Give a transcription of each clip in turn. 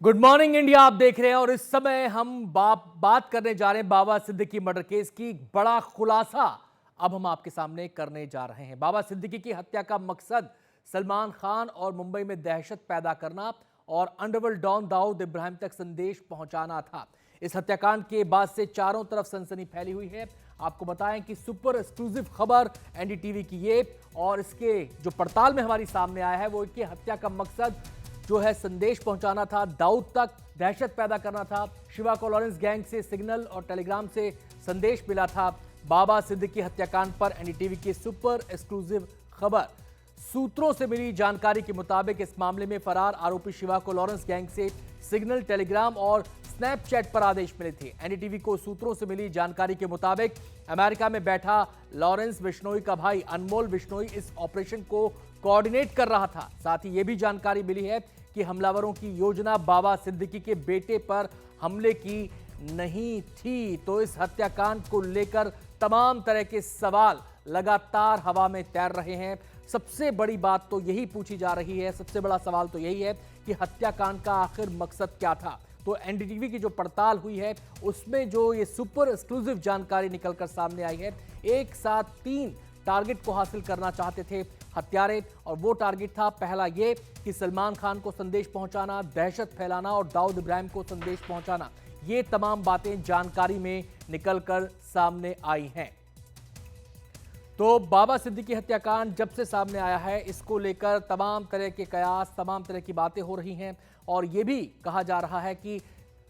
Good morning India आप देख रहे हैं और इस समय हम बात करने जा रहे हैं बाबा सिद्दीकी मर्डर केस की। बड़ा खुलासा अब हम आपके सामने करने जा रहे हैं। बाबा सिद्दीकी की हत्या का मकसद सलमान खान और मुंबई में दहशत पैदा करना और अंडरवर्ल्ड डॉन दाऊद इब्राहिम तक संदेश पहुंचाना था। इस हत्याकांड के बाद से चारों तरफ सनसनी फैली हुई है। आपको बताएं कि सुपर एक्सक्लूसिव खबर एनडीटीवी की ये, और इसके जो पड़ताल में हमारी सामने आया है वो कि हत्या का मकसद जो है संदेश पहुंचाना था, दाऊद तक दहशत पैदा करना था। शिवा को लॉरेंस गैंग से सिग्नल और टेलीग्राम से संदेश मिला था। बाबा सिद्दीकी हत्याकांड पर एनडीटीवी की सुपर एक्सक्लूसिव खबर। सूत्रों से मिली जानकारी के मुताबिक इस मामले में फरार आरोपी शिवा को लॉरेंस गैंग से सिग्नल, टेलीग्राम और स्नैपचैट पर आदेश मिले थे। एनडीटीवी को सूत्रों से मिली जानकारी के मुताबिक अमेरिका में बैठा लॉरेंस बिश्नोई का भाई अनमोल बिश्नोई इस ऑपरेशन को कोऑर्डिनेट कर रहा था। साथ ही यह भी जानकारी मिली है कि हमलावरों की योजना बाबा सिद्दीकी के बेटे पर हमले की नहीं थी। तो इस हत्याकांड को लेकर तमाम तरह के सवाल लगातार हवा में तैर रहे हैं। सबसे बड़ी बात तो यही पूछी जा रही है, सबसे बड़ा सवाल तो यही है कि हत्याकांड का आखिर मकसद क्या था। तो एनडीटीवी की जो पड़ताल हुई है उसमें जो ये सुपर एक्सक्लूसिव जानकारी निकलकर सामने आई है, एक साथ 3 टारगेट को हासिल करना चाहते थे हत्यारे, और वो टारगेट था पहला ये कि सलमान खान को संदेश पहुंचाना, दहशत फैलाना और दाऊद इब्राहिम को संदेश पहुंचाना। ये तमाम बातें जानकारी में निकलकर सामने आई हैं। तो बाबा सिद्दीकी हत्याकांड जब से सामने आया है, इसको लेकर तमाम तरह के कयास, तमाम तरह की बातें हो रही हैं, और ये भी कहा जा रहा है कि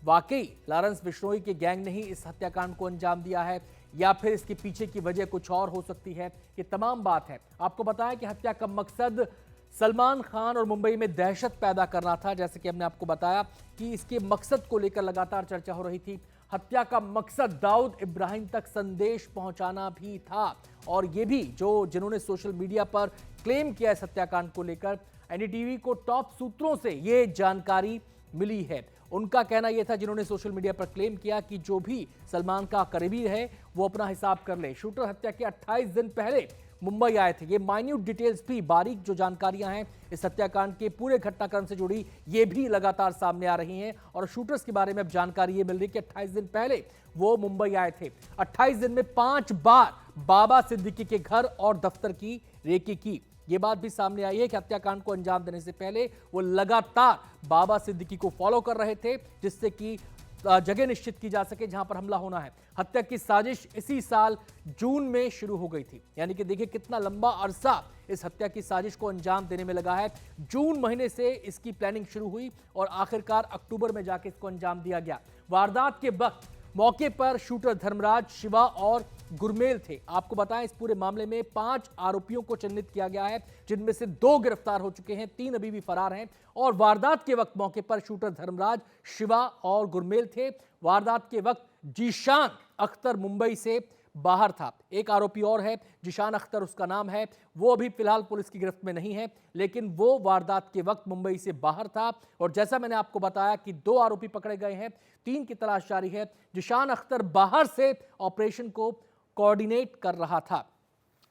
वाकई लॉरेंस बिश्नोई के गैंग ने ही इस हत्याकांड को अंजाम दिया है या फिर इसके पीछे की वजह कुछ और हो सकती है। ये तमाम बात है। आपको बताया कि हत्या का मकसद सलमान खान और मुंबई में दहशत पैदा करना था। जैसे कि हमने आपको बताया कि इसके मकसद को लेकर लगातार चर्चा हो रही थी। हत्या का मकसद दाऊद इब्राहिम तक संदेश पहुंचाना भी था, और ये भी जिन्होंने सोशल मीडिया पर क्लेम किया इस हत्याकांड को लेकर, एनडीटीवी को टॉप सूत्रों से ये जानकारी मिली है। उनका कहना यह था, जिन्होंने सोशल मीडिया पर क्लेम किया, कि जो भी सलमान का करीबी है वो अपना हिसाब कर ले। शूटर हत्या के 28 दिन पहले मुंबई आए थे। ये माइन्यूट डिटेल्स भी, बारीक जो जानकारियां हैं इस हत्याकांड के पूरे घटनाक्रम से जुड़ी, ये भी लगातार सामने आ रही हैं। और शूटर्स के बारे में अब जानकारी ये मिल रही कि 28 दिन पहले वो मुंबई आए थे। 28 दिन में 5 बार बाबा सिद्दीकी के घर और दफ्तर की रेकी की। ये बात भी सामने आई है कि हत्याकांड को अंजाम देने से पहले वो लगातार बाबा सिद्दीकी को फॉलो कर रहे थे, जिससे कि जगह निश्चित की जा सके जहां पर हमला होना है। हत्या की साजिश इसी साल जून में शुरू हो गई थी। यानी कि देखिए कितना लंबा अरसा इस हत्या की साजिश को अंजाम देने में लगा है। जून महीने से इसकी प्लानिंग शुरू हुई और आखिरकार अक्टूबर में जाके इसको अंजाम दिया गया। वारदात के वक्त मौके पर शूटर धर्मराज, शिवा और गुरमेल थे। आपको बताएं इस पूरे मामले में 5 आरोपियों को चिन्हित किया गया है, जिनमें से 2 गिरफ्तार हो चुके हैं, 3 अभी भी फरार हैं। और वारदात के वक्त मौके पर शूटर धर्मराज, शिवा और गुरमेल थे। वारदात के वक्त जीशान अख्तर मुंबई से बाहर था। एक आरोपी और है, जीशान अख्तर उसका नाम है, वो अभी फिलहाल पुलिस की गिरफ्त में नहीं है, लेकिन वो वारदात के वक्त मुंबई से बाहर था। और जैसा मैंने आपको बताया कि 2 आरोपी पकड़े गए हैं, 3 की तलाश जारी है। जीशान अख्तर बाहर से ऑपरेशन को कोऑर्डिनेट कर रहा था,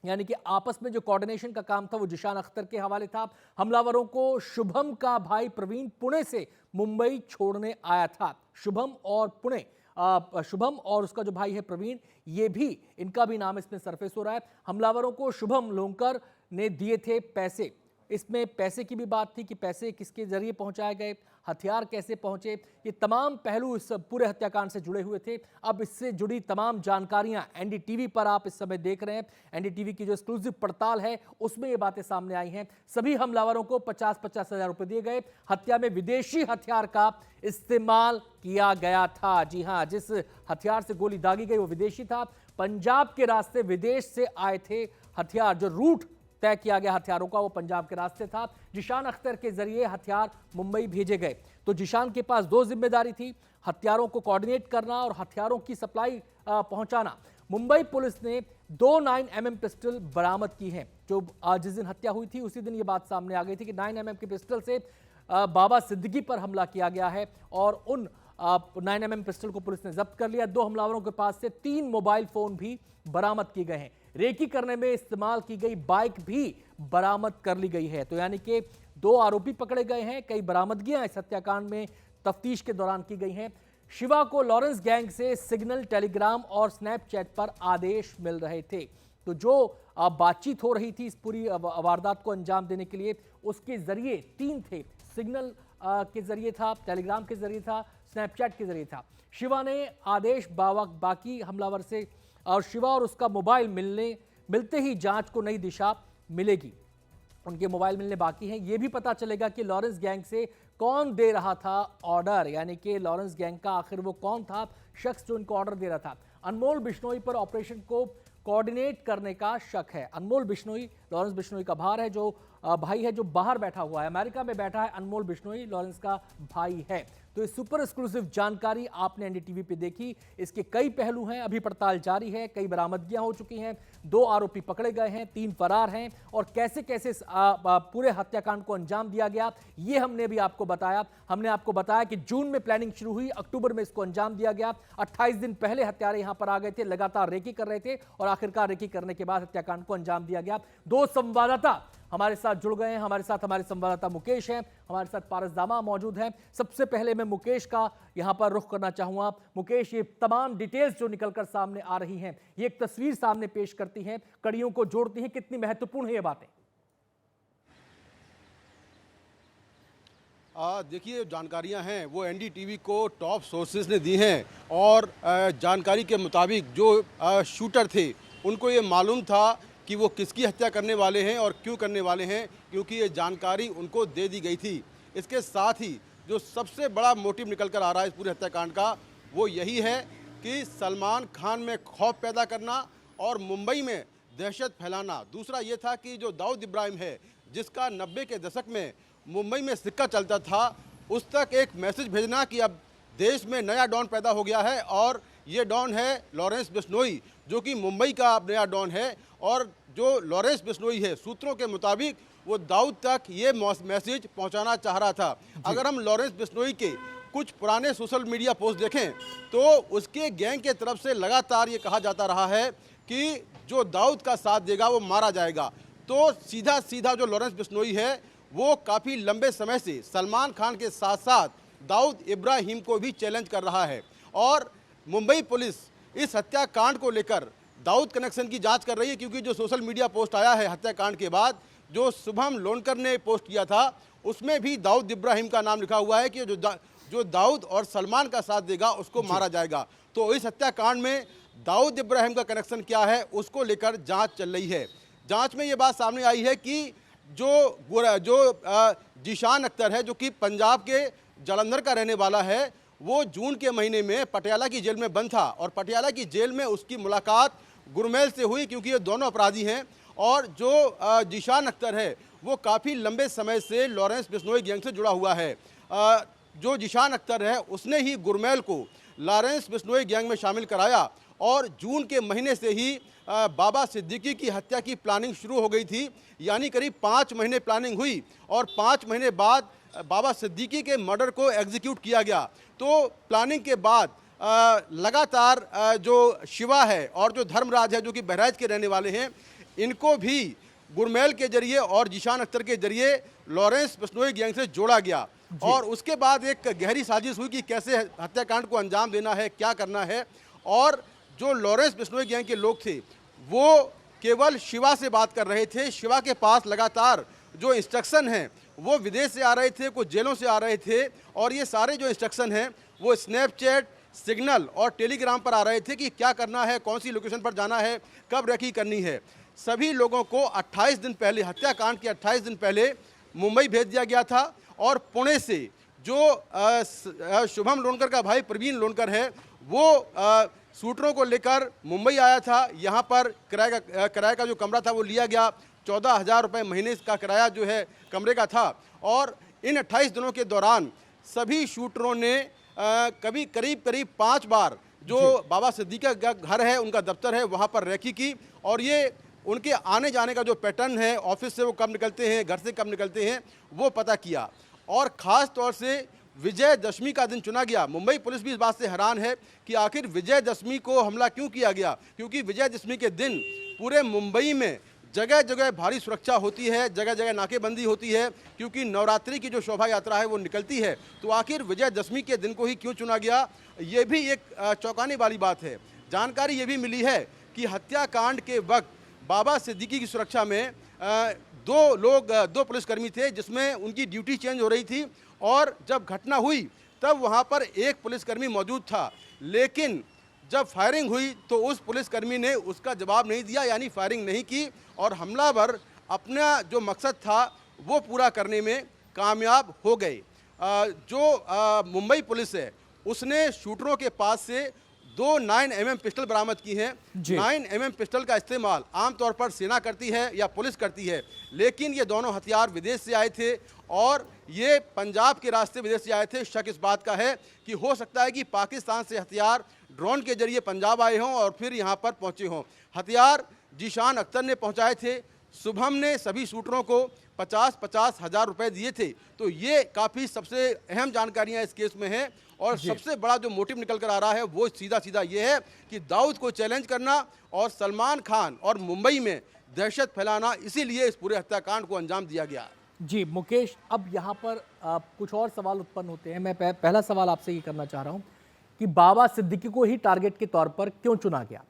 यानी कि आपस में जो कोऑर्डिनेशन का काम था वो जीशान अख्तर के हवाले था। हमलावरों को शुभम का भाई प्रवीण पुणे से मुंबई छोड़ने आया था। शुभम और उसका जो भाई है प्रवीण, ये भी, इनका भी नाम इसमें सरफेस हो रहा है। हमलावरों को शुभम लोंकर ने दिए थे पैसे। इसमें पैसे की भी बात थी कि पैसे किसके जरिए पहुंचाए गए, हथियार कैसे पहुंचे, ये तमाम पहलू इस पूरे हत्याकांड से जुड़े हुए थे। अब इससे जुड़ी तमाम जानकारियां एनडीटीवी पर आप इस समय देख रहे हैं। एनडीटीवी की जो एक्सक्लूसिव पड़ताल है उसमें ये बातें सामने आई हैं। सभी हमलावरों को 50-50 हजार रुपए दिए गए। हत्या में विदेशी हथियार का इस्तेमाल किया गया था। जी हां, जिस हथियार से गोली दागी गई वो विदेशी था। पंजाब के रास्ते विदेश से आए थे हथियार। जो रूट तय किया गया हथियारों का वो पंजाब के रास्ते था। जीशान अख्तर के जरिए हथियार मुंबई भेजे गए। तो जीशान के पास 2 जिम्मेदारी थी, हथियारों को कोऑर्डिनेट करना और हथियारों की सप्लाई पहुंचाना। मुंबई पुलिस ने 2 9mm पिस्टल बरामद की हैं। जो जिस दिन हत्या हुई थी उसी दिन ये बात सामने आ गई थी कि 9mm की पिस्टल से बाबा सिद्दीकी पर हमला किया गया है, और उन 9mm पिस्टल को पुलिस ने जब्त कर लिया। 2 हमलावरों के पास से 3 मोबाइल फोन भी बरामद किए गए हैं। रेकी करने में इस्तेमाल की गई बाइक भी बरामद कर ली गई है। तो यानी कि 2 आरोपी पकड़े गए हैं, कई बरामदगियां इस हत्याकांड में तफ्तीश के दौरान की गई हैं। शिवा को लॉरेंस गैंग से सिग्नल, टेलीग्राम और स्नैपचैट पर आदेश मिल रहे थे। तो जो बातचीत हो रही थी इस पूरी वारदात को अंजाम देने के लिए, उसके जरिए 3 थे। सिग्नल के जरिए था, टेलीग्राम के जरिए था, स्नैपचैट के जरिए था। शिवा ने आदेश बाकी हमलावर से, और शिवा और उसका मोबाइल मिलते ही जांच को नई दिशा मिलेगी। उनके मोबाइल मिलने बाकी हैं। यह भी पता चलेगा कि लॉरेंस गैंग से कौन दे रहा था ऑर्डर, यानी कि लॉरेंस गैंग का आखिर वो कौन था शख्स जो इनको ऑर्डर दे रहा था। अनमोल बिश्नोई पर ऑपरेशन को कोऑर्डिनेट करने का शक है। अनमोल बिश्नोई लॉरेंस बिश्नोई का भाई है जो बाहर बैठा हुआ है, अमेरिका में बैठा है। अनमोल बिश्नोई लॉरेंस का भाई है। तो ये सुपर एक्सक्लूसिव जानकारी आपने एनडीटीवी पे देखी। इसके कई पहलू हैं, अभी पड़ताल जारी है, कई बरामदगियां हो चुकी हैं, 2 आरोपी पकड़े गए हैं, 3 फरार हैं, और कैसे कैसे पूरे हत्याकांड को अंजाम दिया गया ये हमने भी आपको बताया। हमने आपको बताया कि जून में प्लानिंग शुरू हुई, अक्टूबर में इसको अंजाम दिया गया। 28 दिन पहले हत्यारे यहां पर आ गए थे, लगातार रेकी कर रहे थे, और आखिरकार रेकी करने के बाद हत्याकांड को अंजाम दिया गया। 2 संवाददाता हमारे साथ जुड़ गए हैं। हमारे साथ हमारे संवाददाता मुकेश हैं, हमारे साथ पारस दामा मौजूद हैं। सबसे पहले मैं मुकेश का यहां पर रुख करना चाहूंगा। मुकेश, ये तमाम डिटेल्स जो निकलकर सामने आ रही हैं, ये एक तस्वीर सामने पेश करती हैं, कड़ियों को जोड़ती हैं, कितनी महत्वपूर्ण है ये बातें? देखिए, जानकारियां हैं वो एनडीटीवी को टॉप सोर्सेज ने दी हैं, और जानकारी के मुताबिक जो शूटर थे उनको ये मालूम था कि वो किसकी हत्या करने वाले हैं और क्यों करने वाले हैं, क्योंकि ये जानकारी उनको दे दी गई थी। इसके साथ ही जो सबसे बड़ा मोटिव निकल कर आ रहा है इस पूरे हत्याकांड का, वो यही है कि सलमान खान में खौफ पैदा करना और मुंबई में दहशत फैलाना। दूसरा ये था कि जो दाऊद इब्राहिम है, जिसका 90 के दशक में मुंबई में सिक्का चलता था, उस तक एक मैसेज भेजना कि अब देश में नया डॉन पैदा हो गया है, और ये डॉन है लॉरेंस बिश्नोई, जो कि मुंबई का नया डॉन है। और जो लॉरेंस बिश्नोई है, सूत्रों के मुताबिक वो दाऊद तक ये मैसेज पहुंचाना चाह रहा था। अगर हम लॉरेंस बिश्नोई के कुछ पुराने सोशल मीडिया पोस्ट देखें तो उसके गैंग के तरफ से लगातार ये कहा जाता रहा है कि जो दाऊद का साथ देगा वो मारा जाएगा। तो सीधा सीधा जो लॉरेंस बिश्नोई है वो काफ़ी लंबे समय से सलमान खान के साथ साथ दाऊद इब्राहिम को भी चैलेंज कर रहा है। और मुंबई पुलिस इस हत्याकांड को लेकर दाऊद कनेक्शन की जांच कर रही है, क्योंकि जो सोशल मीडिया पोस्ट आया है हत्याकांड के बाद, जो शुभम लोनकर ने पोस्ट किया था, उसमें भी दाऊद इब्राहिम का नाम लिखा हुआ है कि जो दाऊद और सलमान का साथ देगा उसको मारा जाएगा। तो इस हत्याकांड में दाऊद इब्राहिम का कनेक्शन क्या है उसको लेकर जांच चल रही है। जांच में ये बात सामने आई है कि जो जीशान अख्तर है, जो कि पंजाब के जालंधर का रहने वाला है, वो जून के महीने में पटियाला की जेल में बंद था, और पटियाला की जेल में उसकी मुलाकात गुरमेल से हुई, क्योंकि ये दोनों अपराधी हैं। और जो जीशान अख्तर है वो काफ़ी लंबे समय से लॉरेंस बिश्नोई गैंग से जुड़ा हुआ है। जो जीशान अख्तर है उसने ही गुरमेल को लॉरेंस बिश्नोई गैंग में शामिल कराया, और जून के महीने से ही बाबा सिद्दीकी की हत्या की प्लानिंग शुरू हो गई थी। यानी करीब 5 महीने प्लानिंग हुई, और 5 महीने बाद बाबा सिद्दीकी के मर्डर को एग्जीक्यूट किया गया। तो प्लानिंग के बाद लगातार जो शिवा है और जो धर्मराज है, जो कि बहराइच के रहने वाले हैं, इनको भी गुरमेल के जरिए और जीशान अख्तर के जरिए लॉरेंस बिश्नोई गैंग से जोड़ा गया। और उसके बाद एक गहरी साजिश हुई कि कैसे हत्याकांड को अंजाम देना है, क्या करना है। और जो लॉरेंस बिश्नोई गैंग के लोग थे वो केवल शिवा से बात कर रहे थे। शिवा के पास लगातार जो इंस्ट्रक्शन हैं वो विदेश से आ रहे थे, कुछ जेलों से आ रहे थे, और ये सारे जो इंस्ट्रक्शन हैं वो स्नैपचैट, सिग्नल और टेलीग्राम पर आ रहे थे कि क्या करना है, कौन सी लोकेशन पर जाना है, कब रेकी करनी है। सभी लोगों को 28 दिन पहले, हत्याकांड के 28 दिन पहले मुंबई भेज दिया गया था, और पुणे से जो शुभम लोनकर का भाई प्रवीण लोनकर है वो शूटरों को लेकर मुंबई आया था। यहाँ पर किराए का जो कमरा था वो लिया गया। 14,000 रुपये महीने का किराया जो है कमरे का था। और इन 28 दिनों के दौरान सभी शूटरों ने कभी करीब 5 बार जो बाबा सिद्दीकी का घर है, उनका दफ्तर है, वहाँ पर रेकी की। और ये उनके आने जाने का जो पैटर्न है, ऑफिस से वो कब निकलते हैं, घर से कब निकलते हैं, वो पता किया। और ख़ास तौर से विजयदशमी का दिन चुना गया। मुंबई पुलिस भी इस बात से हैरान है कि आखिर विजयदशमी को हमला क्यों किया गया, क्योंकि विजयदशमी के दिन पूरे मुंबई में जगह जगह भारी सुरक्षा होती है, जगह जगह नाकेबंदी होती है, क्योंकि नवरात्रि की जो शोभा यात्रा है वो निकलती है। तो आखिर विजयदशमी के दिन को ही क्यों चुना गया, ये भी एक चौंकाने वाली बात है। जानकारी ये भी मिली है कि हत्याकांड के वक्त बाबा सिद्दीकी की सुरक्षा में दो पुलिसकर्मी थे, जिसमें उनकी ड्यूटी चेंज हो रही थी, और जब घटना हुई तब वहाँ पर एक पुलिसकर्मी मौजूद था। लेकिन जब फायरिंग हुई तो उस पुलिसकर्मी ने उसका जवाब नहीं दिया, यानी फायरिंग नहीं की, और हमलावर अपना जो मकसद था वो पूरा करने में कामयाब हो गए। जो मुंबई पुलिस है उसने शूटरों के पास से 2 9mm पिस्टल बरामद की हैं। 9mm पिस्टल का इस्तेमाल आमतौर पर सेना करती है या पुलिस करती है, लेकिन ये दोनों हथियार विदेश से आए थे और ये पंजाब के रास्ते विदेश से आए थे। शक इस बात का है कि हो सकता है कि पाकिस्तान से हथियार ड्रोन के जरिए पंजाब आए हों और फिर यहाँ पर पहुँचे हों। हथियार जीशान अख्तर ने पहुँचाए थे। शुभम ने सभी शूटरों को 50-50 हज़ार रुपये दिए थे। तो ये काफ़ी सबसे अहम जानकारियाँ इस केस में हैं, और सबसे बड़ा जो मोटिव निकल कर आ रहा है वो सीधा सीधा ये है कि दाऊद को चैलेंज करना और सलमान खान और मुंबई में दहशत फैलाना, इसीलिए इस पूरे हत्याकांड को अंजाम दिया गया। जी मुकेश, अब यहाँ पर कुछ और सवाल उत्पन्न होते हैं। मैं पहला सवाल आपसे ये करना चाह रहा हूँ कि बाबा सिद्दीकी को ही टारगेट के तौर पर क्यों चुना गया?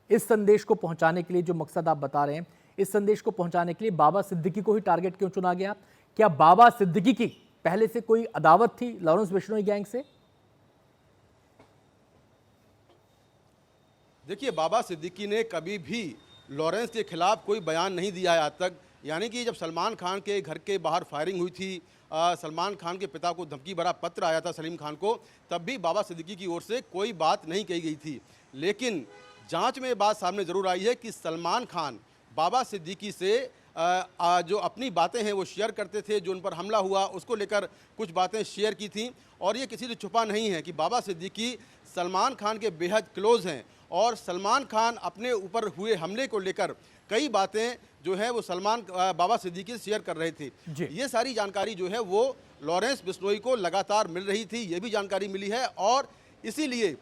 इस संदेश को पहुंचाने के लिए जो मकसद आप बता रहे हैं, इस संदेश को पहुंचाने के लिए बाबा सिद्दीकी को ही टारगेट क्यों चुना गया? क्या बाबा सिद्दीकी की पहले से कोई अदावत थी लॉरेंस बिश्नोई गैंग से? देखिए, बाबा सिद्दीकी ने कभी भी लॉरेंस के खिलाफ कोई बयान नहीं दिया है आज तक। यानी कि जब सलमान खान के घर के बाहर फायरिंग हुई थी, सलमान खान के पिता को धमकी भरा पत्र आया था सलीम खान को, तब भी बाबा सिद्दीकी की ओर से कोई बात नहीं कही गई थी। लेकिन जांच में ये बात सामने ज़रूर आई है कि सलमान खान बाबा सिद्दीकी से जो अपनी बातें हैं वो शेयर करते थे। जो उन पर हमला हुआ उसको लेकर कुछ बातें शेयर की थी, और ये किसी से छुपा नहीं है कि बाबा सिद्दीकी सलमान खान के बेहद क्लोज़ हैं, और सलमान खान अपने ऊपर हुए हमले को लेकर कई बातें जो है वो बाबा सिद्दीकी से शेयर कर रहे थे। ये सारी जानकारी जो है वो लॉरेंस बिश्नोई को लगातार मिल रही थी, ये भी जानकारी मिली है, और इसीलिए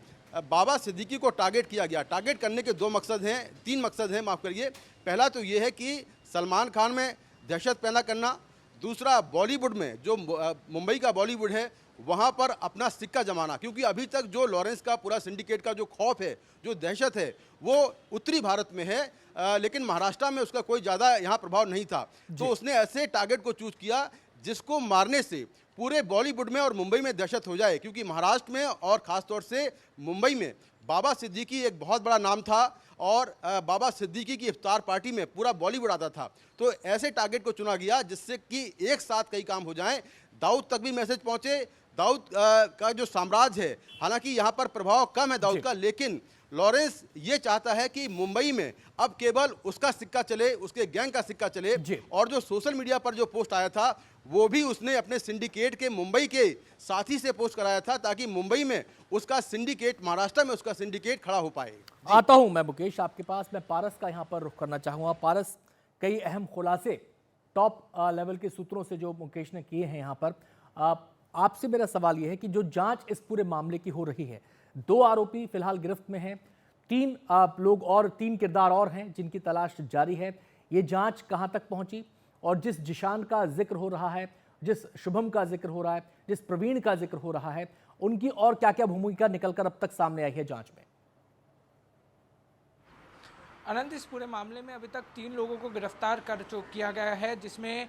बाबा सिद्दीकी को टारगेट किया गया। टारगेट करने के 3 मकसद हैं, माफ़ करिए। पहला तो ये है कि सलमान खान में दहशत पैदा करना, दूसरा बॉलीवुड में जो मुंबई का बॉलीवुड है वहाँ पर अपना सिक्का जमाना, क्योंकि अभी तक जो लॉरेंस का पूरा सिंडिकेट का जो खौफ है, जो दहशत है, वो उत्तरी भारत में है, लेकिन महाराष्ट्र में उसका कोई ज़्यादा यहाँ प्रभाव नहीं था। तो उसने ऐसे टारगेट को चूज किया जिसको मारने से पूरे बॉलीवुड में और मुंबई में दहशत हो जाए, क्योंकि महाराष्ट्र में और ख़ासतौर से मुंबई में बाबा सिद्दीकी एक बहुत बड़ा नाम था, और बाबा सिद्दीकी की इफ्तार पार्टी में पूरा बॉलीवुड आता था। तो ऐसे टारगेट को चुना गया जिससे कि एक साथ कई काम हो जाएं, दाऊद तक भी मैसेज पहुंचे। दाऊद का जो साम्राज्य है, हालांकि यहाँ पर प्रभाव कम है दाऊद का, लेकिन लॉरेंस ये चाहता है कि मुंबई में अब केवल उसका सिक्का चले, उसके गैंग का सिक्का चले। और जो सोशल मीडिया पर जो पोस्ट आया था वो भी उसने अपने सिंडिकेट के मुंबई के साथी से पोस्ट कराया था, ताकि मुंबई में उसका सिंडिकेट, महाराष्ट्र में उसका सिंडिकेट खड़ा हो पाए। आता हूं मैं मुकेश आपके पास। मैं पारस का यहाँ पर रुख करना चाहूँगा। पारस, कई अहम खुलासे टॉप लेवल के सूत्रों से जो मुकेश ने किए हैं यहाँ पर, आपसे मेरा सवाल यह है कि जो जांच इस पूरे मामले की हो रही है, 2 आरोपी फिलहाल गिरफ्त में हैं, 3 लोग और 3 किरदार और हैं जिनकी तलाश जारी है। ये जांच कहां तक पहुंची, और जिस जिशान का जिक्र हो रहा है, जिस शुभम का जिक्र हो रहा है, जिस प्रवीण का जिक्र हो रहा है, उनकी और क्या क्या भूमिका निकलकर अब तक सामने आई है जांच में? अनंत, इस पूरे मामले में अभी तक 3 लोगों को गिरफ्तार किया गया है, जिसमें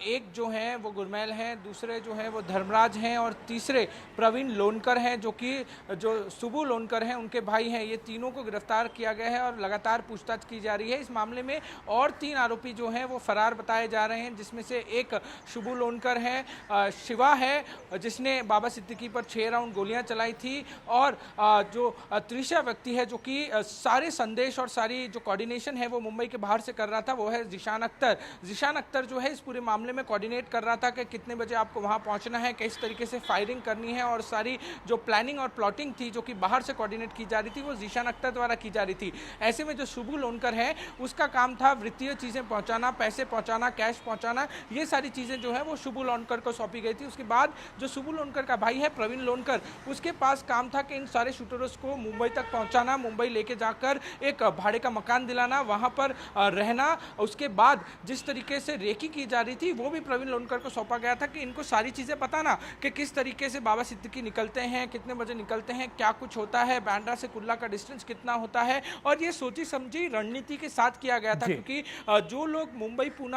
एक जो हैं वो गुरमैल हैं, दूसरे जो हैं वो धर्मराज हैं, और तीसरे प्रवीण लोनकर हैं जो सुबू लोनकर हैं, उनके भाई हैं। ये तीनों को गिरफ्तार किया गया है और लगातार पूछताछ की जा रही है। इस मामले में और 3 आरोपी जो हैं वो फरार बताए जा रहे हैं, जिसमें से एक सुबू लोनकर है, शिवा है जिसने बाबा सिद्दीकी पर 6 राउंड गोलियाँ चलाई थी, और जो तीसरा व्यक्ति है जो कि सारे संदेश और सारी जो कोऑर्डिनेशन है वो मुंबई के बाहर से कर रहा था, वो है जीशान अख्तर। जीशान अख्तर जो है इस पूरे मामले में कोऑर्डिनेट कर रहा था कि कितने बजे आपको वहां पहुंचना है, किस तरीके से फायरिंग करनी है, और सारी जो प्लानिंग और प्लॉटिंग थी जो कि बाहर से कोऑर्डिनेट की जा रही थी वो जीशान अख्तर द्वारा की जा रही थी। ऐसे में जो शुभू लोनकर है उसका काम था वित्तीय चीज़ें पहुँचाना, पैसे पहुँचाना, कैश पहुँचाना, ये सारी चीज़ें जो है वो शुभू लोनकर को सौंपी गई थी। उसके बाद जो शुभू लोनकर का भाई है प्रवीण लोनकर, उसके पास काम था कि इन सारे शूटर्स को मुंबई तक पहुँचाना, मुंबई लेके जाकर एक भाड़े का मकान दिलाना, वहाँ पर रहना, उसके बाद जिस तरीके से रेकी की जा रही थी वो भी प्रवीण लोनकर को सौंपा गया था कि इनको सारी चीज़ें बताना कि किस तरीके से बाबा सिद्दीकी निकलते हैं, कितने बजे निकलते हैं, क्या कुछ होता है, बांद्रा से कुर्ला का डिस्टेंस कितना होता है। और ये सोची समझी रणनीति के साथ किया गया था, क्योंकि जो लोग मुंबई पुणे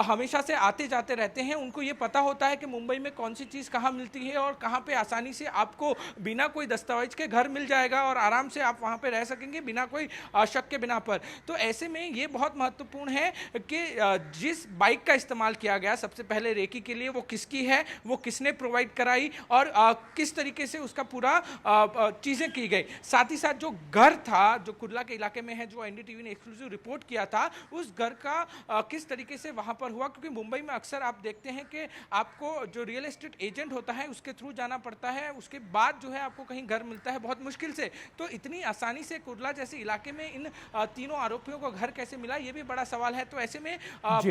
हमेशा से आते जाते रहते हैं उनको ये पता होता है कि मुंबई में कौन सी चीज़ कहाँ मिलती है और कहाँ पे आसानी से आपको बिना कोई दस्तावेज के घर मिल जाएगा और आराम से आप वहाँ पे रह सकेंगे बिना कोई शक के बिना पर। तो ऐसे में ये बहुत महत्वपूर्ण है कि जिस बाइक का इस्तेमाल किया गया सबसे पहले रेकी के लिए, वो किसकी है, वो किसने प्रोवाइड कराई और किस तरीके से उसका पूरा चीज़ें की गई। साथ ही साथ जो घर था जो कुर्ला के इलाके में है, जो एनडीटीवी ने एक्सक्लूसिव रिपोर्ट किया था, उस घर का किस तरीके से वहाँ पर हुआ, क्योंकि मुंबई में अक्सर आप देखते हैं कि आपको जो रियल एस्टेट एजेंट होता है उसके थ्रू जाना पड़ता है, उसके बाद जो है आपको कहीं घर मिलता है बहुत मुश्किल से। तो इतनी आसानी से कुर्ला जैसे इलाके में इन तीनों आरोपियों को घर कैसे मिला, ये भी बड़ा सवाल है। तो ऐसे में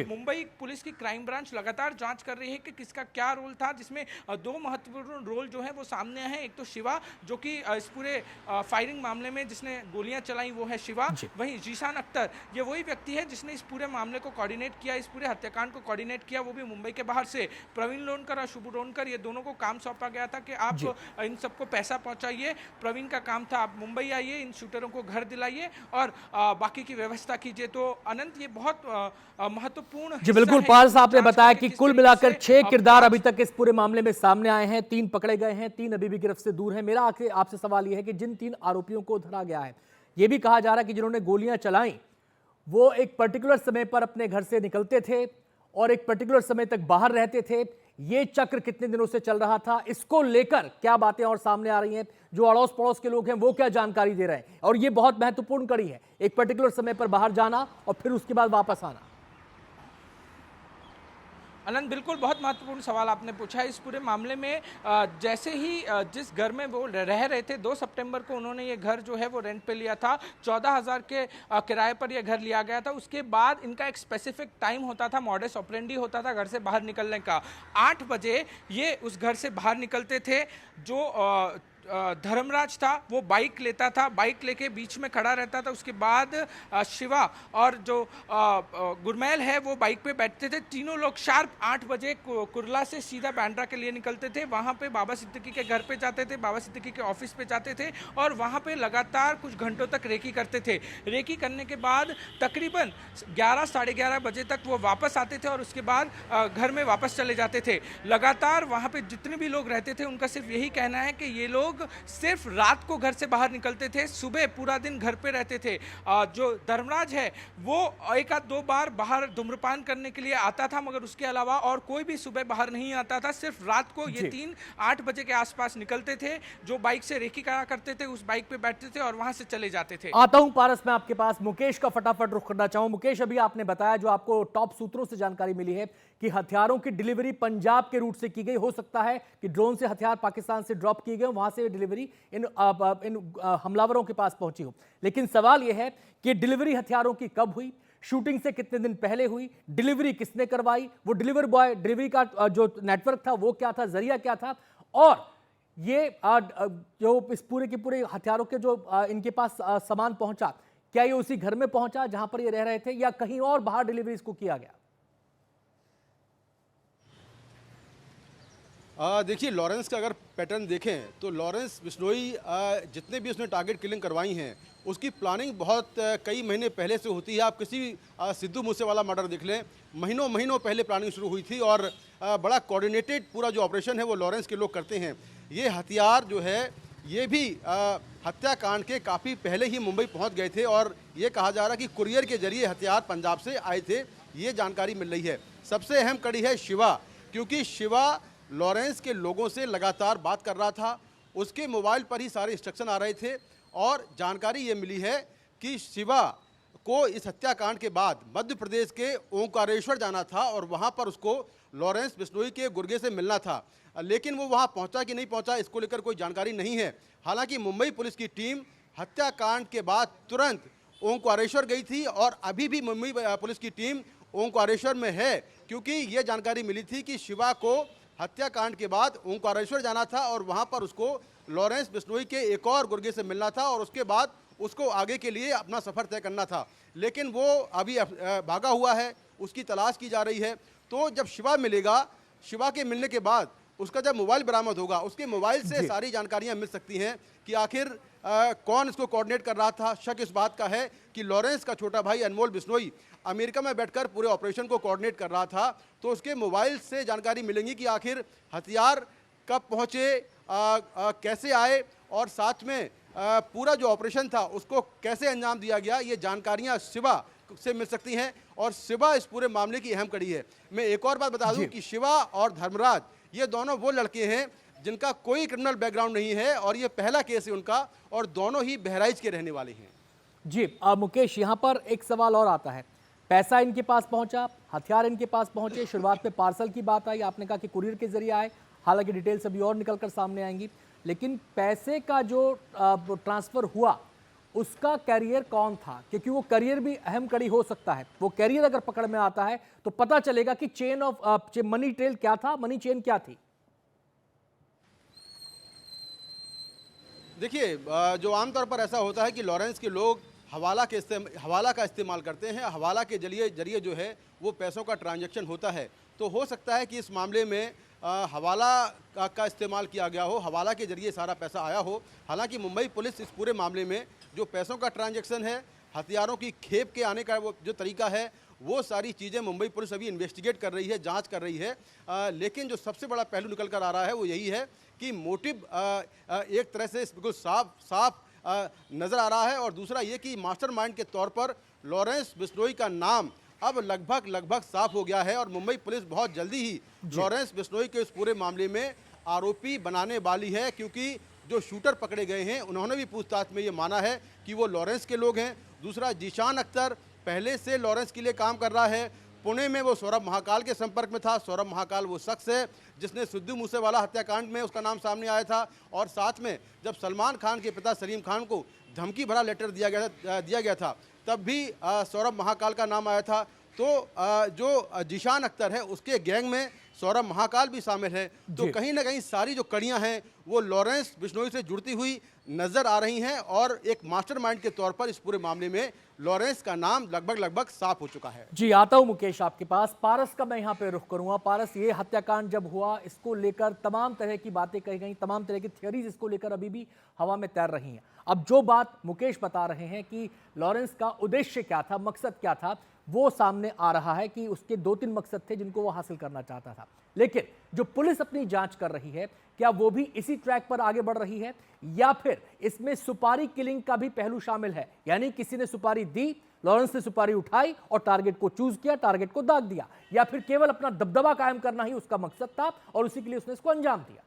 मुंबई पुलिस की क्राइम ब्रांच लगातार जांच कर रही है कि किसका क्या रोल था, जिसमें दो महत्वपूर्ण रोल जो है वो सामने आए हैं। एक तो शिवा, जो कि इस पूरे फायरिंग मामले में जिसने गोलियां चलाई वो है शिवा। वहीं जीशान अख्तर, ये वही व्यक्ति है जिसने इस पूरे मामले को कोऑर्डिनेट किया, इस पूरे हत्याकांड को कोऑर्डिनेट किया, वो भी मुंबई के बाहर से। प्रवीण लोनकर और शुभ लोनकर, ये दोनों को काम सौंपा गया था कि आप इन सबको पैसा पहुंचाइए। प्रवीण का काम था आप मुंबई आइए, इन शूटरों को घर दिलाइए और बाकी की व्यवस्था कीजिए। तो अनंत, ये बहुत महत्वपूर्ण जी बिल्कुल, पाल साहब ने बताया कि कुल मिलाकर 6 किरदार अभी तक इस पूरे मामले में सामने आए हैं, 3 पकड़े गए हैं, 3 अभी भी गिरफ्त से दूर हैं। मेरा आपसे सवाल यह है कि जिन 3 आरोपियों को धरा गया है, यह भी कहा जा रहा है कि जिन्होंने गोलियां चलाई वो एक पर्टिकुलर समय पर अपने घर से निकलते थे और एक पर्टिकुलर समय तक बाहर रहते थे। ये चक्र कितने दिनों से चल रहा था, इसको लेकर क्या बातें और सामने आ रही हैं, जो अड़ोस पड़ोस के लोग हैं वो क्या जानकारी दे रहे हैं। और ये बहुत महत्वपूर्ण कड़ी है, एक पर्टिकुलर समय पर बाहर जाना और फिर उसके बाद वापस आना। अनंत, बिल्कुल बहुत महत्वपूर्ण सवाल आपने पूछा है। इस पूरे मामले में जैसे ही जिस घर में वो रह रहे थे, 2 सितंबर को उन्होंने ये घर जो है वो रेंट पे लिया था, 14,000 के किराए पर ये घर लिया गया था। उसके बाद इनका एक स्पेसिफिक टाइम होता था, मॉडस ऑपरेंडी होता था घर से बाहर निकलने का। 8 बजे ये उस घर से बाहर निकलते थे। जो धर्मराज था वो बाइक लेता था, बाइक लेके बीच में खड़ा रहता था। उसके बाद शिवा और जो गुरमैल है वो बाइक पे बैठते थे। तीनों लोग शार्प 8 बजे कुर्ला से सीधा बांद्रा के लिए निकलते थे। वहाँ पे बाबा सिद्दीकी के घर पे जाते थे, बाबा सिद्दीकी के ऑफिस पे जाते थे और वहाँ पे लगातार कुछ घंटों तक रेकी करते थे। रेकी करने के बाद तकरीबन 11 साढ़े 11 बजे तक वो वापस आते थे और उसके बाद घर में वापस चले जाते थे। लगातार वहाँ पे जितने भी लोग रहते थे उनका सिर्फ यही कहना है कि ये लोग सिर्फ रात को घर से बाहर निकलते थे, सुबह पूरा दिन घर पे रहते थे। जो धर्मराज है वो 1-2 बार बाहर धूम्रपान करने के लिए आता था, मगर उसके अलावा और कोई भी सुबह बाहर नहीं आता था। सिर्फ रात को ये 3-8 बजे के आसपास निकलते थे, जो बाइक से रेकी करा करते थे, उस बाइक पे बैठते थे और वहां से चले जाते थे। आता हूं पारस, मैं आपके पास मुकेश का फटाफट रुख करना चाहूं। मुकेश, अभी आपने बताया, जो आपको टॉप सूत्रों से जानकारी मिली है कि हथियारों की डिलीवरी पंजाब के रूट से की गई। हो सकता है कि ड्रोन से हथियार पाकिस्तान से ड्रॉप किए गए, वहां से डिलीवरी इन हमलावरों के पास पहुंची हो। लेकिन सवाल यह है कि डिलीवरी हथियारों की कब हुई, शूटिंग से कितने दिन पहले हुई, डिलीवरी किसने करवाई, वो डिलीवरी बॉय, डिलीवरी का जो नेटवर्क था वो क्या था, जरिया क्या था, और ये जो इस पूरे के पूरे हथियारों के जो इनके पास सामान पहुंचा, क्या ये उसी घर में पहुंचा जहां पर ये रह रहे थे या कहीं और बाहर डिलीवरी इसको किया गया? देखिए, लॉरेंस का अगर पैटर्न देखें तो लॉरेंस बिश्नोई जितने भी उसने टारगेट किलिंग करवाई हैं उसकी प्लानिंग बहुत कई महीने पहले से होती है। आप किसी सिद्धू मूसेवाला मर्डर देख लें, महीनों महीनों पहले प्लानिंग शुरू हुई थी और बड़ा कोऑर्डिनेटेड पूरा जो ऑपरेशन है वो लॉरेंस के लोग करते हैं। ये हथियार जो है ये भी हत्याकांड के काफ़ी पहले ही मुंबई पहुंच गए थे और ये कहा जा रहा है कि कुरियर के जरिए हथियार पंजाब से आए थे, ये जानकारी मिल रही है। सबसे अहम कड़ी है शिवा, क्योंकि शिवा लॉरेंस के लोगों से लगातार बात कर रहा था, उसके मोबाइल पर ही सारे इंस्ट्रक्शन आ रहे थे और जानकारी ये मिली है कि शिवा को इस हत्याकांड के बाद मध्य प्रदेश के ओंकारेश्वर जाना था और वहाँ पर उसको लॉरेंस बिश्नोई के गुर्गे से मिलना था, लेकिन वो वहाँ पहुँचा कि नहीं पहुँचा इसको लेकर कोई जानकारी नहीं है। हालांकि मुंबई पुलिस की टीम हत्याकांड के बाद तुरंत ओंकारेश्वर गई थी और अभी भी मुंबई पुलिस की टीम ओंकारेश्वर में है, क्योंकि ये जानकारी मिली थी कि शिवा को हत्याकांड के बाद ओंकारेश्वर जाना था और वहां पर उसको लॉरेंस बिश्नोई के एक और गुर्गे से मिलना था और उसके बाद उसको आगे के लिए अपना सफ़र तय करना था, लेकिन वो अभी भागा हुआ है, उसकी तलाश की जा रही है। तो जब शिवा मिलेगा, शिवा के मिलने के बाद उसका जब मोबाइल बरामद होगा, उसके मोबाइल से जी। सारी जानकारियां मिल सकती हैं कि आखिर कौन इसको कोऑर्डिनेट कर रहा था। शक इस बात का है कि लॉरेंस का छोटा भाई अनमोल बिश्नोई अमेरिका में बैठकर पूरे ऑपरेशन को कोऑर्डिनेट कर रहा था। तो उसके मोबाइल से जानकारी मिलेंगी कि आखिर हथियार कब पहुंचे, कैसे आए, और साथ में पूरा जो ऑपरेशन था उसको कैसे अंजाम दिया गया। ये जानकारियां शिवा से मिल सकती हैं और शिवा इस पूरे मामले की अहम कड़ी है। मैं एक और बात बता दूं कि शिवा और धर्मराज ये दोनों वो लड़के हैं जिनका कोई क्रिमिनल बैकग्राउंड नहीं है और ये पहला केस है उनका, और दोनों ही बहराइच के रहने वाले हैं। जी मुकेश, यहाँ पर एक सवाल और आता है। पैसा इनके पास पहुंचा, हथियार इनके पास पहुंचे, शुरुआत में पार्सल की बात आई, आपने कहा कि कुरियर के जरिए आए, हालांकि डिटेल्स अभी और निकल कर सामने आएंगी, लेकिन पैसे का जो ट्रांसफर हुआ उसका कैरियर कौन था? क्योंकि वो कैरियर भी अहम कड़ी हो सकता है। वो कैरियर अगर पकड़ में आता है तो पता चलेगा कि चेन ऑफ मनी ट्रेल क्या था, मनी चेन क्या थी। देखिए, जो आमतौर पर ऐसा होता है कि लॉरेंस के लोग हवाला का इस्तेमाल करते हैं। हवाला के जरिए जो है वो पैसों का ट्रांजैक्शन होता है। तो हो सकता है कि इस मामले में हवाला का इस्तेमाल किया गया हो, हवाला के जरिए सारा पैसा आया हो। हालांकि मुंबई पुलिस इस पूरे मामले में जो पैसों का ट्रांजैक्शन है, हथियारों की खेप के आने का वो जो तरीका है, वो सारी चीज़ें मुंबई पुलिस अभी इन्वेस्टिगेट कर रही है, जांच कर रही है। लेकिन जो सबसे बड़ा पहलू निकल कर आ रहा है वो यही है कि मोटिव एक तरह से बिल्कुल साफ नज़र आ रहा है, और दूसरा ये कि मास्टरमाइंड के तौर पर लॉरेंस बिश्नोई का नाम अब लगभग साफ हो गया है, और मुंबई पुलिस बहुत जल्दी ही लॉरेंस बिश्नोई के इस पूरे मामले में आरोपी बनाने वाली है। क्योंकि जो शूटर पकड़े गए हैं उन्होंने भी पूछताछ में ये माना है कि वो लॉरेंस के लोग हैं। दूसरा, जीशान अख्तर पहले से लॉरेंस के लिए काम कर रहा है। पुणे में वो सौरभ महाकाल के संपर्क में था। सौरभ महाकाल वो शख्स है जिसने सिद्धू मूसेवाला हत्याकांड में उसका नाम सामने आया था, और साथ में जब सलमान खान के पिता सलीम खान को धमकी भरा लेटर दिया गया था तब भी सौरभ महाकाल का नाम आया था। तो जो जीशान अख्तर है उसके गैंग में सौरभ महाकाल भी शामिल है। तो कहीं ना कहीं सारी जो कड़ियां हैं वो लॉरेंस बिश्नोई से जुड़ती हुई नजर आ रही हैं, और एक मास्टरमाइंड के तौर पर इस पूरे मामले में लॉरेंस का नाम लगभग साफ हो चुका है। जी आता हूं मुकेश आपके पास। पारस का मैं यहां पे रुख करूंगा। पारस, ये हत्याकांड जब हुआ इसको लेकर तमाम तरह की बातें कही गई, तमाम तरह की थियरीज इसको लेकर अभी भी हवा में तैर रही हैं। अब जो बात मुकेश बता रहे हैं कि लॉरेंस का उद्देश्य क्या था, मकसद क्या था, वो सामने आ रहा है कि उसके 2-3 मकसद थे जिनको वो हासिल करना चाहता था। लेकिन जो पुलिस अपनी जांच कर रही है, क्या वो भी इसी ट्रैक पर आगे बढ़ रही है, या फिर इसमें सुपारी किलिंग का भी पहलू शामिल है? यानी किसी ने सुपारी दी, लॉरेंस ने सुपारी उठाई और टारगेट को चूज किया, टारगेट को दाग दिया, या फिर केवल अपना दबदबा कायम करना ही उसका मकसद था और उसी के लिए उसने इसको अंजाम दिया?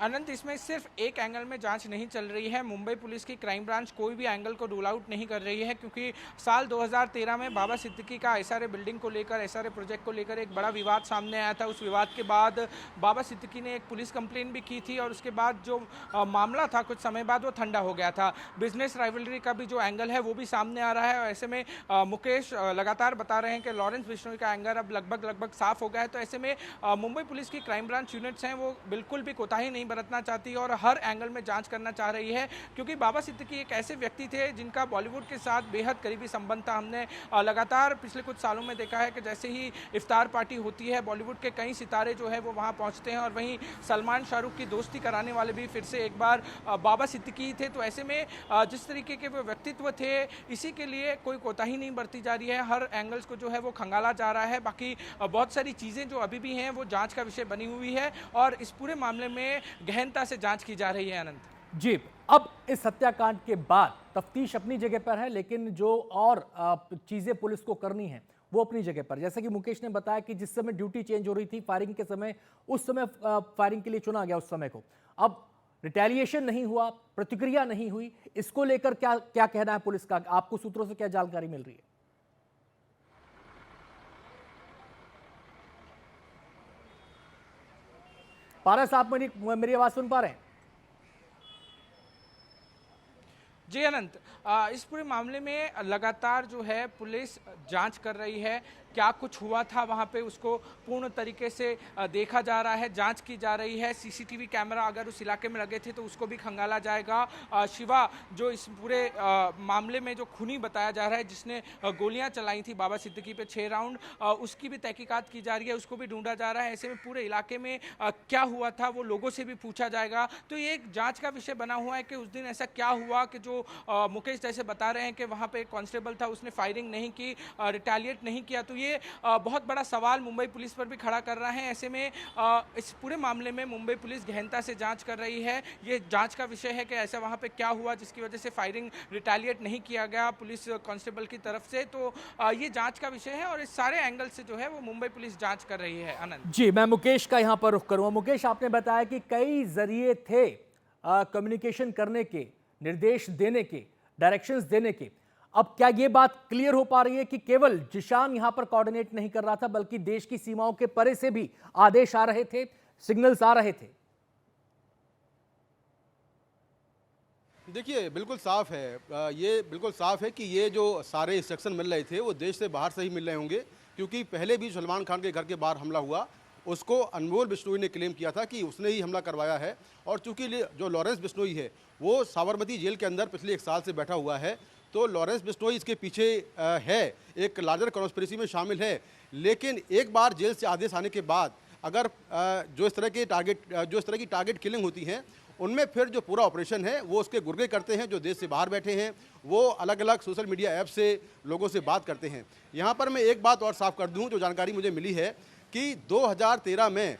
अनंत, इसमें सिर्फ एक एंगल में जांच नहीं चल रही है। मुंबई पुलिस की क्राइम ब्रांच कोई भी एंगल को रूल आउट नहीं कर रही है, क्योंकि साल 2013 में बाबा सिद्दीकी का एसआरए बिल्डिंग को लेकर, एसआरए प्रोजेक्ट को लेकर एक बड़ा विवाद सामने आया था। उस विवाद के बाद बाबा सिद्दीकी ने एक पुलिस कंप्लेन भी की थी, और उसके बाद जो मामला था कुछ समय बाद वो ठंडा हो गया था। बिजनेस राइवलरी का भी जो एंगल है वो भी सामने आ रहा है, और ऐसे में मुकेश लगातार बता रहे हैं कि लॉरेंस बिश्नोई का एंगल अब लगभग साफ हो गया है। तो ऐसे में मुंबई पुलिस की क्राइम ब्रांच यूनिट्स हैं वो बिल्कुल भी कोताही नहीं बरतना चाहती और हर एंगल में जांच करना चाह रही है, क्योंकि बाबा सिद्दीकी एक ऐसे व्यक्ति थे जिनका बॉलीवुड के साथ बेहद करीबी संबंध था। हमने लगातार पिछले कुछ सालों में देखा है कि जैसे ही इफ्तार पार्टी होती है, बॉलीवुड के कई सितारे जो है वो वहां पहुंचते हैं, और वहीं सलमान शाहरुख की दोस्ती कराने वाले भी फिर से एक बार बाबा सिद्दीकी थे। तो ऐसे में जिस तरीके के वो व्यक्तित्व थे, इसी के लिए कोई कोताही नहीं बरती जा रही है, हर एंगल्स को जो है वो खंगाला जा रहा है। बाकी बहुत सारी चीज़ें जो अभी भी हैं वो जांच का विषय बनी हुई है, और इस पूरे मामले में गहनता से जांच की जा रही है। अनंत जी, अब इस हत्याकांड के बाद तफ्तीश अपनी जगह पर है, लेकिन जो और चीजें पुलिस को करनी है वो अपनी जगह पर। जैसे कि मुकेश ने बताया कि जिस समय ड्यूटी चेंज हो रही थी फायरिंग के समय, उस समय फायरिंग के लिए चुना गया उस समय को। अब रिटेलिएशन नहीं हुआ, प्रतिक्रिया नहीं हुई, इसको लेकर क्या क्या कहना है पुलिस का? आपको सूत्रों से क्या जानकारी मिल रही है? पारस, आप मेरी आवाज सुन पा रहे हैं? जी अनंत, इस पूरे मामले में लगातार जो है पुलिस जांच कर रही है। क्या कुछ हुआ था वहां पे उसको पूर्ण तरीके से देखा जा रहा है, जांच की जा रही है। सीसीटीवी कैमरा अगर उस इलाके में लगे थे तो उसको भी खंगाला जाएगा। शिवा जो इस पूरे मामले में जो खूनी बताया जा रहा है, जिसने गोलियां चलाई थी बाबा सिद्दीकी पे 6 राउंड, उसकी भी तहकीकात की जा रही है, उसको भी ढूंढा जा रहा है। ऐसे में पूरे इलाके में क्या हुआ था वो लोगों से भी पूछा जाएगा। तो ये एक जांच का विषय बना हुआ है कि उस दिन ऐसा क्या हुआ कि जो मुकेश जैसे बता रहे हैं कि वहां पे एक कांस्टेबल था, उसने फायरिंग नहीं की, रिटेलिएट नहीं किया। तो ये बहुत बड़ा सवाल मुंबई पुलिस पर भी खड़ा कर रहा है। ऐसे में इस पूरे मामले में मुंबई पुलिस गहनता से जांच कर रही है। ये जांच का विषय है कि ऐसा वहां पे क्या हुआ जिसकी वजह से फायरिंग रिटेलिएट नहीं किया गया पुलिस कांस्टेबल की तरफ से। तो ये जांच का विषय है और इस सारे एंगल से जो है वो मुंबई पुलिस जांच कर रही है। आनंद जी, मैं मुकेश का यहां पर रुख करूंगा। मुकेश, आपने बताया कि कई जरिए थे कम्युनिकेशन करने के, निर्देश देने के, डायरेक्शंस देने के। अब क्या ये बात क्लियर हो पा रही है कि केवल जिशान यहां पर कोऑर्डिनेट नहीं कर रहा था, बल्कि देश की सीमाओं के परे से भी आदेश आ रहे थे, सिग्नल्स आ रहे थे? देखिए, बिल्कुल साफ है, ये बिल्कुल साफ है कि ये जो सारे इंस्ट्रक्शन मिल रहे थे वो देश से बाहर से ही मिल रहे होंगे, क्योंकि पहले भी सलमान खान के घर के बाहर हमला हुआ, उसको अनमोल बिश्नोई ने क्लेम किया था कि उसने ही हमला करवाया है। और चूंकि जो लॉरेंस बिश्नोई है वो साबरमती जेल के अंदर पिछले 1 साल से बैठा हुआ है, तो लॉरेंस बिश्नोई इसके पीछे है, एक लार्जर कॉन्स्पिरेसी में शामिल है। लेकिन एक बार जेल से आदेश आने के बाद अगर जो इस तरह की टारगेट किलिंग होती हैं, उनमें फिर जो पूरा ऑपरेशन है वो उसके गुर्गे करते हैं। जो देश से बाहर बैठे हैं वो अलग अलग सोशल मीडिया ऐप से लोगों से बात करते हैं। यहाँ पर मैं एक बात और साफ कर दूँ, जो जानकारी मुझे मिली है कि 2013 में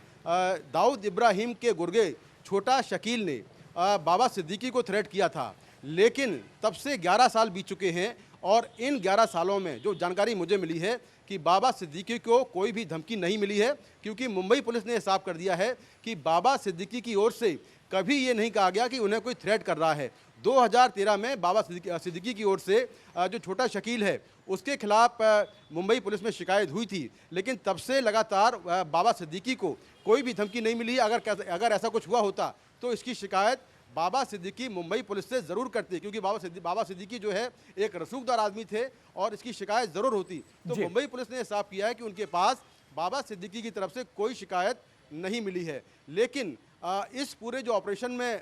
दाऊद इब्राहिम के गुर्गे छोटा शकील ने बाबा सिद्दीकी को थ्रेट किया था, लेकिन तब से 11 साल बीत चुके हैं और इन 11 सालों में जो जानकारी मुझे मिली है कि बाबा सिद्दीकी को कोई भी धमकी नहीं मिली है, क्योंकि मुंबई पुलिस ने साफ कर दिया है कि बाबा सिद्दीकी की ओर से कभी ये नहीं कहा गया कि उन्हें कोई थ्रेट कर रहा है। 2013 में बाबा सिद्दीकी की ओर से जो छोटा शकील है उसके खिलाफ मुंबई पुलिस में शिकायत हुई थी, लेकिन तब से लगातार बाबा सिद्दीकी को कोई भी धमकी नहीं मिली। अगर ऐसा कुछ हुआ होता तो इसकी शिकायत बाबा सिद्दीकी मुंबई पुलिस से ज़रूर करते, क्योंकि बाबा सिद्दीकी जो है एक रसूखदार आदमी थे और इसकी शिकायत ज़रूर होती। तो मुंबई पुलिस ने साफ किया है कि उनके पास बाबा सिद्दीकी की तरफ से कोई शिकायत नहीं मिली है। लेकिन इस पूरे जो ऑपरेशन में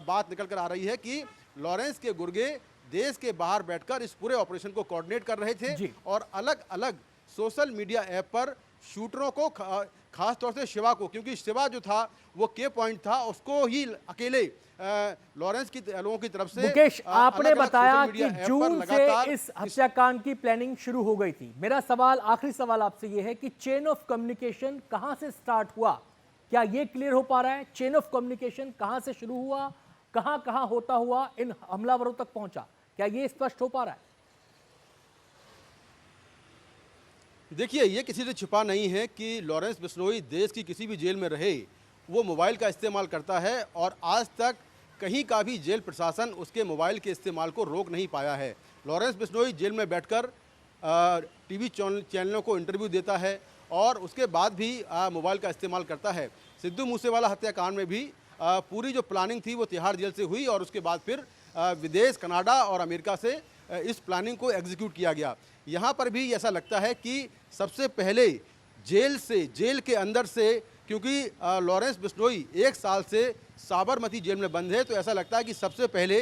बात निकल कर आ रही है कि लॉरेंस के गुर्गे देश के बाहर बैठकर इस पूरे ऑपरेशन को कोऑर्डिनेट कर रहे थे और अलग अलग सोशल मीडिया ऐप पर शूटरों को, खास तौर से शिवा को, क्योंकि शिवा जो था वो के पॉइंट था, उसको ही अकेले लॉरेंस की लोगों की तरफ से। मुकेश, आपने बताया कि जून से इस हत्याकांड की प्लानिंग शुरू हो गई थी। मेरा सवाल, आखिरी सवाल आपसे यह है कि चेन ऑफ कम्युनिकेशन कहां से स्टार्ट हुआ? क्या यह क्लियर हो पा रहा है? चेन ऑफ कम्युनिकेशन कहां से शुरू हुआ, कहां कहां होता हुआ इन हमलावरों तक पहुंचा? क्या यह स्पष्ट हो पा रहा है? देखिए, ये किसी से छिपा नहीं है कि लॉरेंस बिश्नोई देश की किसी भी जेल में रहे वो मोबाइल का इस्तेमाल करता है और आज तक कहीं का भी जेल प्रशासन उसके मोबाइल के इस्तेमाल को रोक नहीं पाया है। लॉरेंस बिश्नोई जेल में बैठकर टीवी चैनलों को इंटरव्यू देता है और उसके बाद भी मोबाइल का इस्तेमाल करता है। सिद्धू मूसेवाला हत्याकांड में भी पूरी जो प्लानिंग थी वो तिहाड़ जेल से हुई और उसके बाद फिर विदेश, कनाडा और अमेरिका से इस प्लानिंग को एग्जीक्यूट किया गया। यहाँ पर भी ऐसा लगता है कि सबसे पहले जेल के अंदर से, क्योंकि लॉरेंस बिश्नोई 1 साल से साबरमती जेल में बंद है, तो ऐसा लगता है कि सबसे पहले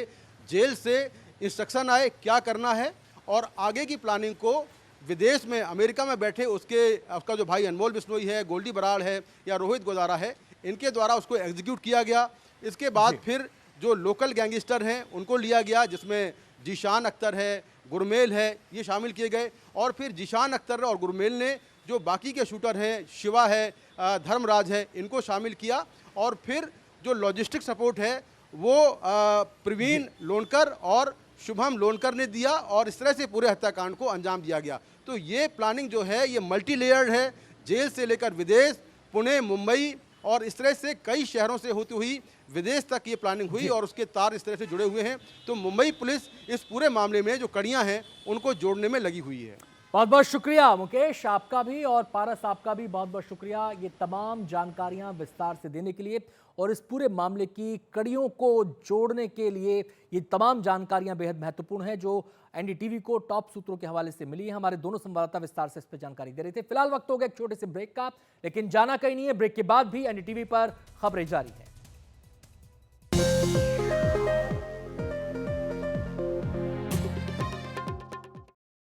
जेल से इंस्ट्रक्शन आए क्या करना है और आगे की प्लानिंग को विदेश में, अमेरिका में बैठे उसका जो भाई अनमोल बिश्नोई है, गोल्डी बराड़ है या रोहित गोदारा है, इनके द्वारा उसको एग्जीक्यूट किया गया। इसके बाद फिर जो लोकल गैंगस्टर हैं उनको लिया गया, जिसमें जिशान अख्तर है, गुरमेल है, ये शामिल किए गए। और फिर जिशान अख्तर और गुरमेल ने जो बाकी के शूटर हैं, शिवा है, धर्मराज है, इनको शामिल किया और फिर जो लॉजिस्टिक सपोर्ट है वो प्रवीण लोनकर और शुभम लोनकर ने दिया और इस तरह से पूरे हत्याकांड को अंजाम दिया गया। तो ये प्लानिंग जो है ये मल्टी लेयर्ड है, जेल से लेकर विदेश, पुणे, मुंबई और इस तरह से कई शहरों से होती हुई विदेश तक ये प्लानिंग हुई और उसके तार इस तरह से जुड़े हुए हैं। तो मुंबई पुलिस इस पूरे मामले में जो कड़ियां हैं उनको जोड़ने में लगी हुई है। बहुत बहुत शुक्रिया मुकेश, आपका भी और पारस आपका भी बहुत बहुत शुक्रिया ये तमाम जानकारियां विस्तार से देने के लिए और इस पूरे मामले की कड़ियों को जोड़ने के लिए। ये तमाम जानकारियां बेहद महत्वपूर्ण हैं जो एनडीटीवी को टॉप सूत्रों के हवाले से मिली है। हमारे दोनों संवाददाता विस्तार से इस पर जानकारी दे रहे थे। फिलहाल वक्त हो गया एक छोटे से ब्रेक का, लेकिन जाना कहीं नहीं है। ब्रेक के बाद भी एनडीटीवी पर खबरें जारी हैं।